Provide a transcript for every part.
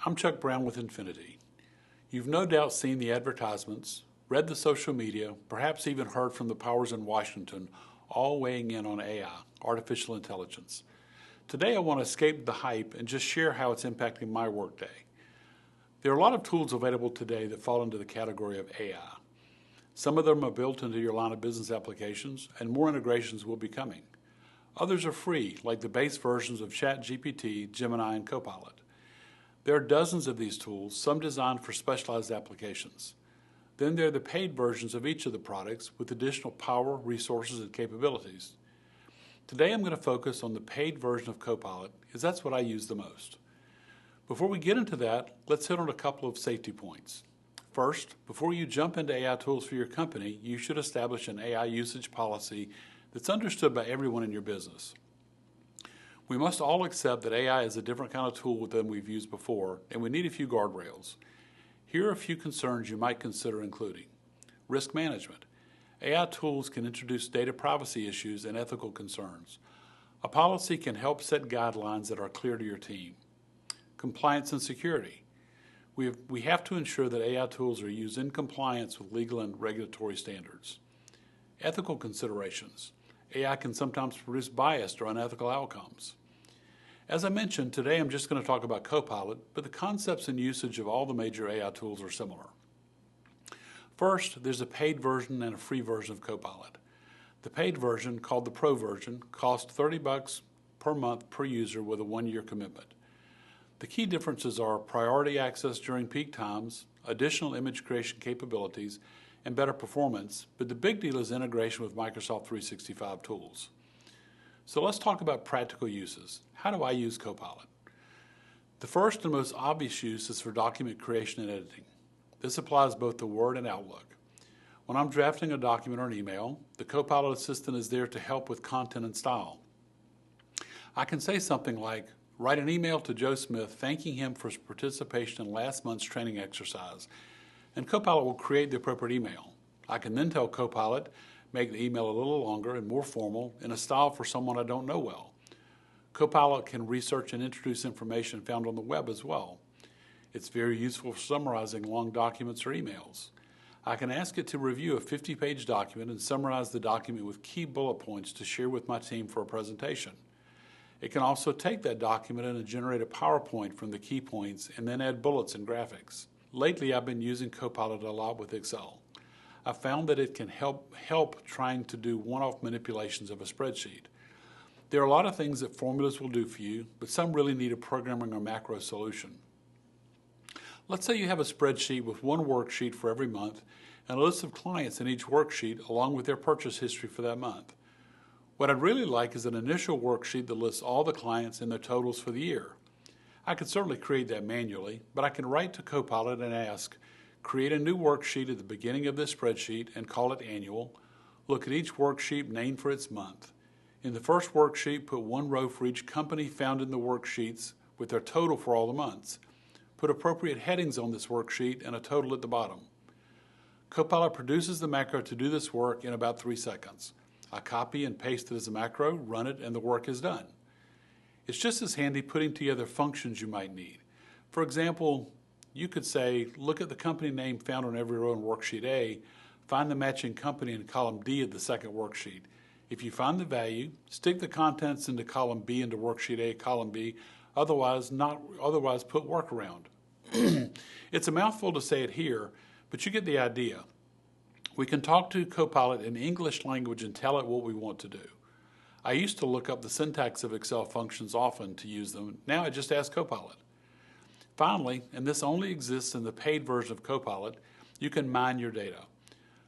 I'm Chuck Brown with Infinity. You've no doubt seen the advertisements, read the social media, perhaps even heard from the powers in Washington, all weighing in on AI, artificial intelligence. Today I want to escape the hype and just share how it's impacting my workday. There are a lot of tools available today that fall into the category of AI. Some of them are built into your line of business applications, and more integrations will be coming. Others are free, like the base versions of ChatGPT, Gemini, and Copilot. There are dozens of these tools, some designed for specialized applications. Then there are the paid versions of each of the products with additional power, resources, and capabilities. Today I'm going to focus on the paid version of Copilot, as that's what I use the most. Before we get into that, let's hit on a couple of safety points. First, before you jump into AI tools for your company, you should establish an AI usage policy that's understood by everyone in your business. We must all accept that AI is a different kind of tool than we've used before, and we need a few guardrails. Here are a few concerns you might consider including. Risk management. AI tools can introduce data privacy issues and ethical concerns. A policy can help set guidelines that are clear to your team. Compliance and security. We have to ensure that AI tools are used in compliance with legal and regulatory standards. Ethical considerations. AI can sometimes produce biased or unethical outcomes. As I mentioned, today I'm just going to talk about Copilot, but the concepts and usage of all the major AI tools are similar. First, there's a paid version and a free version of Copilot. The paid version, called the Pro version, costs $30 per month per user with a 1-year commitment. The key differences are priority access during peak times, additional image creation capabilities, and better performance, but the big deal is integration with Microsoft 365 tools. So let's talk about practical uses. How do I use Copilot? The first and most obvious use is for document creation and editing. This applies both to Word and Outlook. When I'm drafting a document or an email, the Copilot assistant is there to help with content and style. I can say something like, write an email to Joe Smith thanking him for his participation in last month's training exercise, and Copilot will create the appropriate email. I can then tell Copilot, make the email a little longer and more formal in a style for someone I don't know well. Copilot can research and introduce information found on the web as well. It's very useful for summarizing long documents or emails. I can ask it to review a 50-page document and summarize the document with key bullet points to share with my team for a presentation. It can also take that document and generate a PowerPoint from the key points and then add bullets and graphics. Lately, I've been using Copilot a lot with Excel. I found that it can help trying to do one-off manipulations of a spreadsheet. There are a lot of things that formulas will do for you, but some really need a programming or macro solution. Let's say you have a spreadsheet with one worksheet for every month and a list of clients in each worksheet along with their purchase history for that month. What I'd really like is an initial worksheet that lists all the clients and their totals for the year. I could certainly create that manually, but I can write to Copilot and ask, create a new worksheet at the beginning of this spreadsheet and call it annual. Look at each worksheet named for its month. In the first worksheet, put one row for each company found in the worksheets with their total for all the months. Put appropriate headings on this worksheet and a total at the bottom. Copilot produces the macro to do this work in about 3 seconds. I copy and paste it as a macro, run it, and the work is done. It's just as handy putting together functions you might need. For example, you could say, look at the company name found on every row in worksheet A, find the matching company in column D of the second worksheet. If you find the value, stick the contents into column B into worksheet A, column B, otherwise put workaround. It's a mouthful to say it here, but you get the idea. We can talk to Copilot in English language and tell it what we want to do. I used to look up the syntax of Excel functions often to use them. Now I just ask Copilot. Finally, and this only exists in the paid version of Copilot, you can mine your data.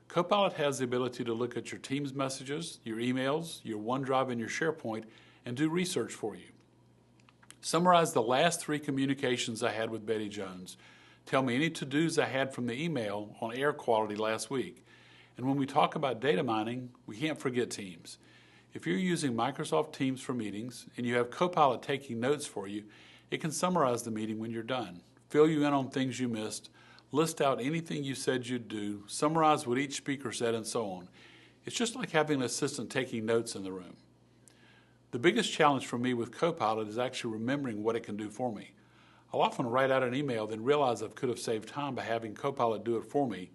Copilot has the ability to look at your team's messages, your emails, your OneDrive, and your SharePoint, and do research for you. Summarize the last 3 communications I had with Betty Jones. Tell me any to-dos I had from the email on air quality last week. And when we talk about data mining, we can't forget Teams. If you're using Microsoft Teams for meetings and you have Copilot taking notes for you, it can summarize the meeting when you're done, fill you in on things you missed, list out anything you said you'd do, summarize what each speaker said, and so on. It's just like having an assistant taking notes in the room. The biggest challenge for me with Copilot is actually remembering what it can do for me. I'll often write out an email, then realize I could have saved time by having Copilot do it for me,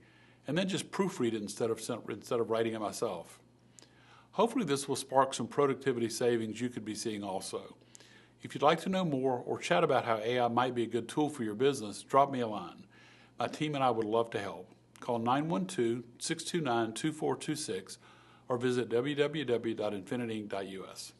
and then just proofread it instead of writing it myself. Hopefully this will spark some productivity savings you could be seeing also. If you'd like to know more or chat about how AI might be a good tool for your business, drop me a line. My team and I would love to help. Call 912-629-2426 or visit www.infinityinc.us.